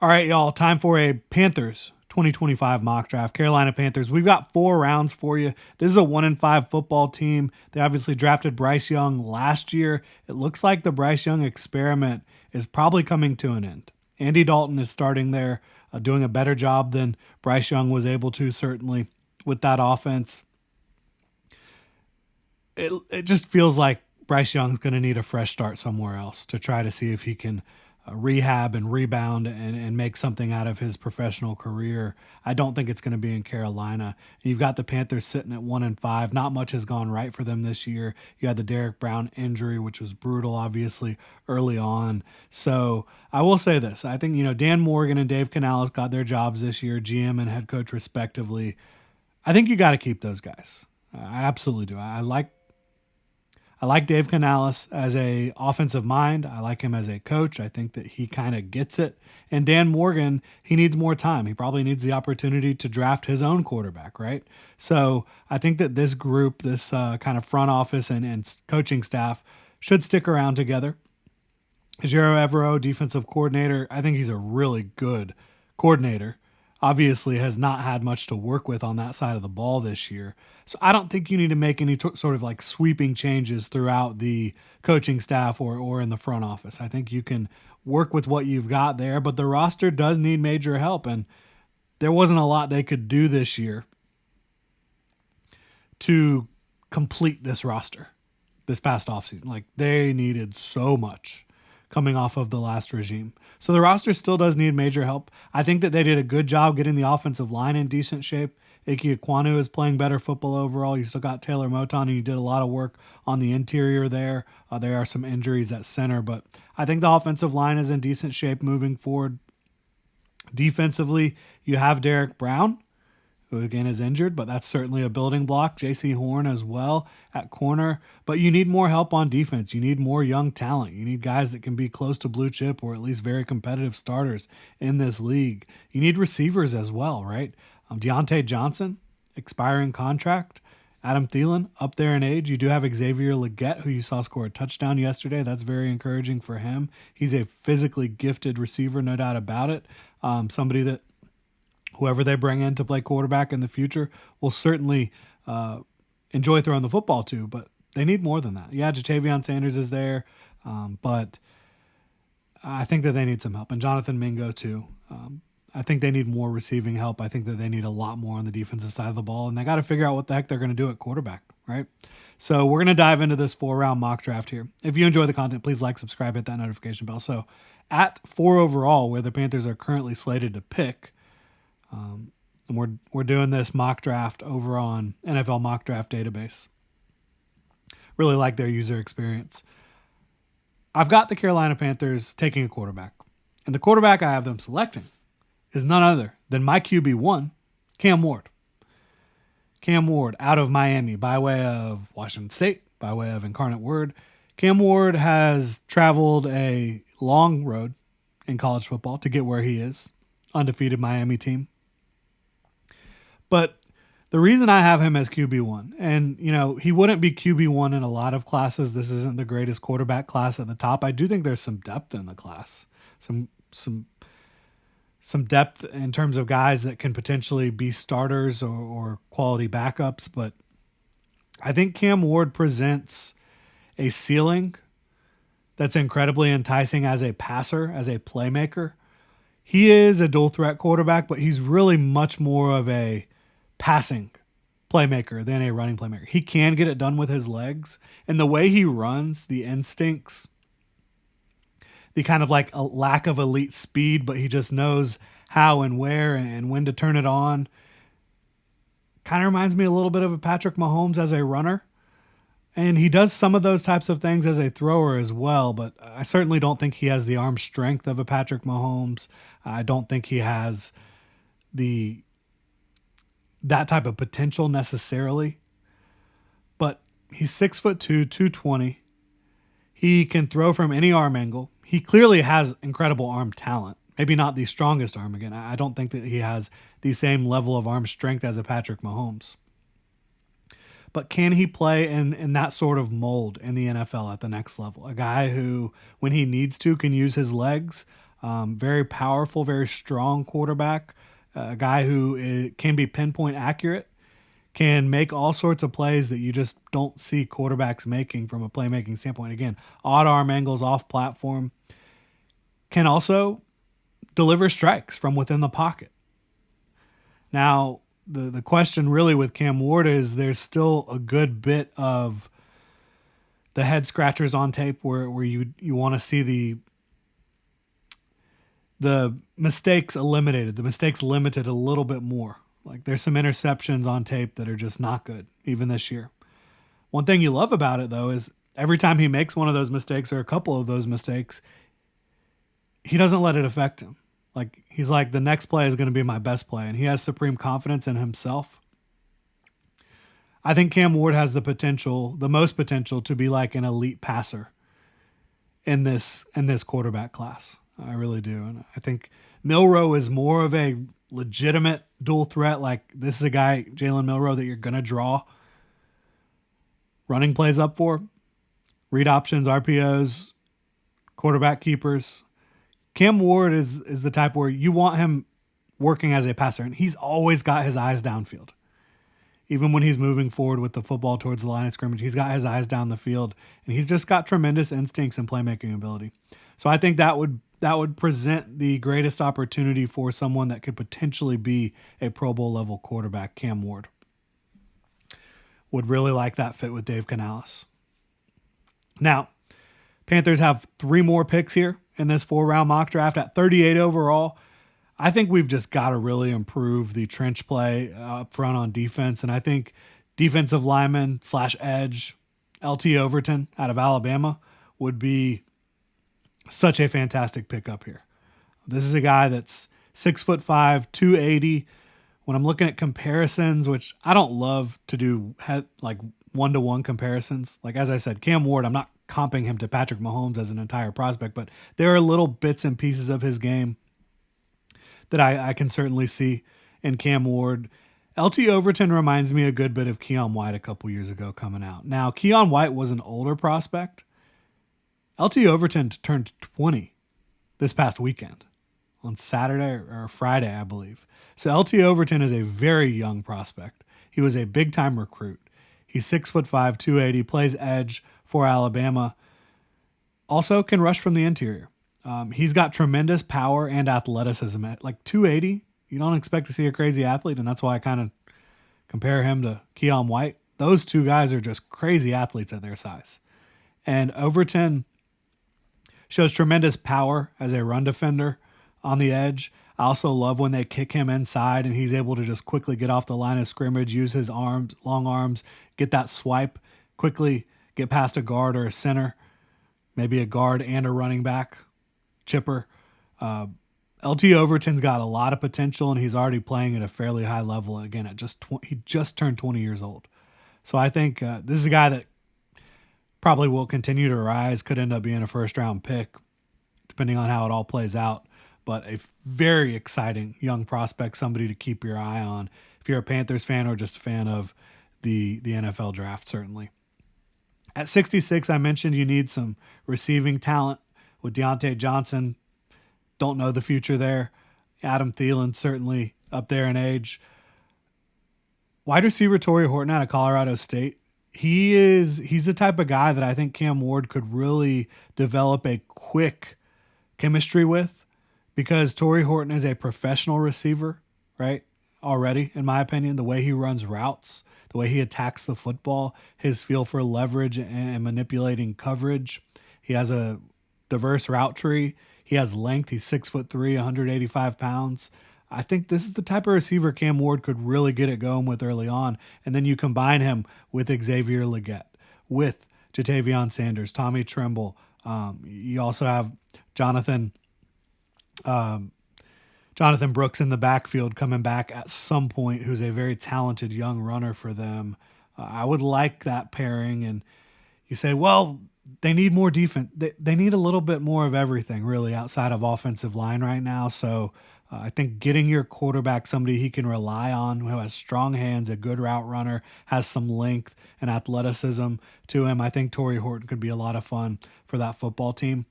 All right, y'all, time for a Panthers 2025 mock draft. Carolina Panthers. We've got 4 rounds for you. This is a 1-5 football team. They obviously drafted Bryce Young last year. It looks like the Bryce Young experiment is probably coming to an end. Andy Dalton is starting there, doing a better job than Bryce Young was able to, certainly, with that offense. It just feels like Bryce Young's going to need a fresh start somewhere else to try to see if he can rehab and rebound and make something out of his professional career. I don't think it's going to be in Carolina. You've got the Panthers sitting at 1-5. Not much has gone right for them this year. You had the Derek Brown injury, which was brutal, obviously, early on. So I will say this. I think, Dan Morgan and Dave Canales got their jobs this year, GM and head coach respectively. I think you got to keep those guys. I absolutely do. I like Dave Canales as a offensive mind. I like him as a coach. I think that he kind of gets it. And Dan Morgan, he needs more time. He probably needs the opportunity to draft his own quarterback, right? So I think that this group, this kind of front office and coaching staff should stick around together. Jero Evero, defensive coordinator, I think he's a really good coordinator. Obviously, has not had much to work with on that side of the ball this year. So I don't think you need to make any sort of like sweeping changes throughout the coaching staff or in the front office. I think you can work with what you've got there, but the roster does need major help. And there wasn't a lot they could do this year to complete this roster this past offseason. Like they needed so much coming off of the last regime. So the roster still does need major help. I think that they did a good job getting the offensive line in decent shape. Ike Ekwonu is playing better football overall. You still got Taylor Moton, and you did a lot of work on the interior there. There are some injuries at center, but I think the offensive line is in decent shape moving forward. Defensively, you have Derek Brown, who again is injured, but that's certainly a building block. J.C. Horn as well at corner. But you need more help on defense. You need more young talent. You need guys that can be close to blue chip or at least very competitive starters in this league. You need receivers as well, right? Deontay Johnson, expiring contract. Adam Thielen, up there in age. You do have Xavier Legette, who you saw score a touchdown yesterday. That's very encouraging for him. He's a physically gifted receiver, no doubt about it. Somebody that whoever they bring in to play quarterback in the future will certainly enjoy throwing the football to, but they need more than that. Yeah, Jatavion Sanders is there, but I think that they need some help. And Jonathan Mingo, too. I think they need more receiving help. I think that they need a lot more on the defensive side of the ball, and they got to figure out what the heck they're going to do at quarterback, right? So we're going to dive into this 4-round mock draft here. If you enjoy the content, please like, subscribe, hit that notification bell. So at 4 overall, where the Panthers are currently slated to pick, and we're doing this mock draft over on NFL Mock Draft Database. Really like their user experience. I've got the Carolina Panthers taking a quarterback, and the quarterback I have them selecting is none other than my QB1, Cam Ward. Cam Ward out of Miami by way of Washington State, by way of Incarnate Word. Cam Ward has traveled a long road in college football to get where he is. Undefeated Miami team. But the reason I have him as QB1, and he wouldn't be QB1 in a lot of classes. This isn't the greatest quarterback class at the top. I do think there's some depth in the class. Some depth in terms of guys that can potentially be starters or quality backups, but I think Cam Ward presents a ceiling that's incredibly enticing as a passer, as a playmaker. He is a dual threat quarterback, but he's really much more of a passing playmaker than a running playmaker. He can get it done with his legs, and the way he runs, the instincts, the kind of like a lack of elite speed, but he just knows how and where and when to turn it on. Kind of reminds me a little bit of a Patrick Mahomes as a runner. And he does some of those types of things as a thrower as well, but I certainly don't think he has the arm strength of a Patrick Mahomes. I don't think he has that type of potential necessarily. But he's 6'2", 220. He can throw from any arm angle. He clearly has incredible arm talent. Maybe not the strongest arm. Again, I don't think that he has the same level of arm strength as a Patrick Mahomes. But can he play in that sort of mold in the NFL at the next level? A guy who, when he needs to, can use his legs, Very powerful, very strong quarterback. A guy who can be pinpoint accurate, can make all sorts of plays that you just don't see quarterbacks making from a playmaking standpoint. Again, odd arm angles off platform. Can also deliver strikes from within the pocket. Now, the question really with Cam Ward is there's still a good bit of the head scratchers on tape where you want to see the mistakes eliminated, the mistakes limited a little bit more. Like there's some interceptions on tape that are just not good, even this year. One thing you love about it, though, is every time he makes one of those mistakes or a couple of those mistakes, he doesn't let it affect him. Like he's like, the next play is going to be my best play, and he has supreme confidence in himself. I think Cam Ward has the potential, the most potential, to be like an elite passer in this quarterback class. I really do. And I think Milroe is more of a legitimate dual threat. Like this is a guy, Jalen Milroe, that you're going to draw running plays up for, read options, RPOs, quarterback keepers. Cam Ward is the type where you want him working as a passer, and he's always got his eyes downfield. Even when he's moving forward with the football towards the line of scrimmage, he's got his eyes down the field, and he's just got tremendous instincts and playmaking ability. So I think that would present the greatest opportunity for someone that could potentially be a Pro Bowl level quarterback. Cam Ward would really like that fit with Dave Canales. Now, Panthers have 3 more picks here in this 4-round mock draft at 38 overall. I think we've just got to really improve the trench play up front on defense. And I think defensive lineman / edge, LT Overton out of Alabama would be such a fantastic pickup here. This is a guy that's 6'5", 280. When I'm looking at comparisons, which I don't love to do like 1-to-1 comparisons. Like, as I said, Cam Ward, I'm not comping him to Patrick Mahomes as an entire prospect, but there are little bits and pieces of his game that I can certainly see in Cam Ward. LT Overton reminds me a good bit of Keon White a couple years ago coming out. Now, Keon White was an older prospect. LT Overton turned 20 this past weekend on Saturday or Friday, I believe. So LT Overton is a very young prospect. He was a big-time recruit. He's 6'5", 280, plays edge for Alabama. Also can rush from the interior. He's got tremendous power and athleticism. At like 280, you don't expect to see a crazy athlete, and that's why I kind of compare him to Keon White. Those two guys are just crazy athletes at their size. And Overton shows tremendous power as a run defender on the edge. I also love when they kick him inside and he's able to just quickly get off the line of scrimmage, use his arms, long arms, get that swipe, quickly get past a guard or a center, maybe a guard and a running back, chipper. LT Overton's got a lot of potential, and he's already playing at a fairly high level. Again, he just turned 20 years old. So I think this is a guy that probably will continue to rise, could end up being a first-round pick, depending on how it all plays out. But a very exciting young prospect, somebody to keep your eye on if you're a Panthers fan or just a fan of the NFL draft, certainly. At 66, I mentioned you need some receiving talent with Deontay Johnson. Don't know the future there. Adam Thielen certainly up there in age. Wide receiver Torrey Horton out of Colorado State. He's the type of guy that I think Cam Ward could really develop a quick chemistry with, because Torrey Horton is a professional receiver, right? Already, in my opinion, the way he runs routes, the way he attacks the football, his feel for leverage and manipulating coverage. He has a diverse route tree. He has length. He's 6'3", 185 pounds. I think this is the type of receiver Cam Ward could really get it going with early on. And then you combine him with Xavier Legette, with Jatavion Sanders, Tommy Tremble. You also have Jonathan Brooks in the backfield coming back at some point, who's a very talented young runner for them. I would like that pairing. And you say, well, they need more defense. They need a little bit more of everything, really, outside of offensive line right now. So I think getting your quarterback somebody he can rely on, who has strong hands, a good route runner, has some length and athleticism to him, I think Torrey Horton could be a lot of fun for that football team.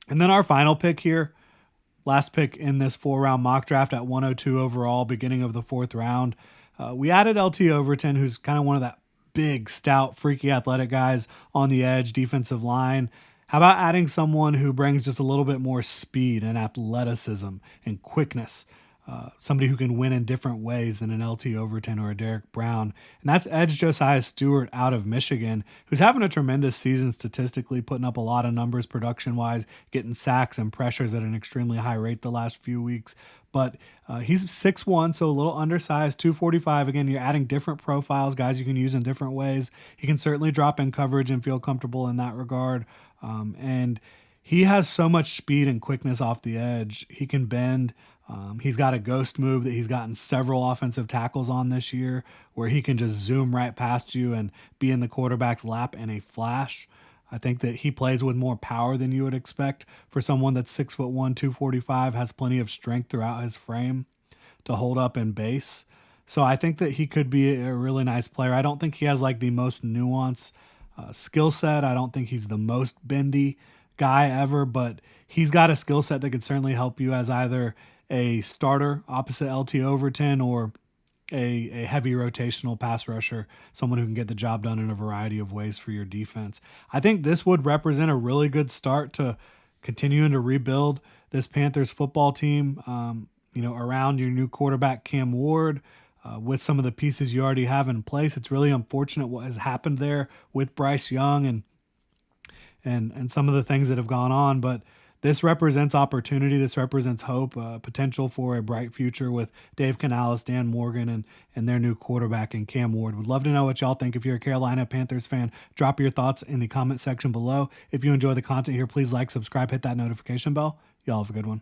And then our final pick here, last pick in this 4-round mock draft at 102 overall, beginning of the 4th round. We added LT Overton, who's kind of one of that big, stout, freaky athletic guys on the edge, defensive line. How about adding someone who brings just a little bit more speed and athleticism and quickness? Somebody who can win in different ways than an LT Overton or a Derek Brown. And that's edge Josiah Stewart out of Michigan, who's having a tremendous season statistically, putting up a lot of numbers production-wise, getting sacks and pressures at an extremely high rate the last few weeks. But he's 6'1", so a little undersized, 245. Again, you're adding different profiles, guys you can use in different ways. He can certainly drop in coverage and feel comfortable in that regard. And he has so much speed and quickness off the edge. He can bend. He's got a ghost move that he's gotten several offensive tackles on this year, where he can just zoom right past you and be in the quarterback's lap in a flash. I think that he plays with more power than you would expect for someone that's 6'1", 245, has plenty of strength throughout his frame to hold up in base. So I think that he could be a really nice player. I don't think he has like the most nuanced skill set. I don't think he's the most bendy guy ever, but he's got a skill set that could certainly help you as either a starter opposite LT Overton or a heavy rotational pass rusher, someone who can get the job done in a variety of ways for your defense. I think this would represent a really good start to continuing to rebuild this Panthers football team, around your new quarterback, Cam Ward, with some of the pieces you already have in place. It's really unfortunate what has happened there with Bryce Young and some of the things that have gone on, but this represents opportunity. This represents hope, potential for a bright future with Dave Canales, Dan Morgan, and their new quarterback in Cam Ward. Would love to know what y'all think. If you're a Carolina Panthers fan, drop your thoughts in the comment section below. If you enjoy the content here, please like, subscribe, hit that notification bell. Y'all have a good one.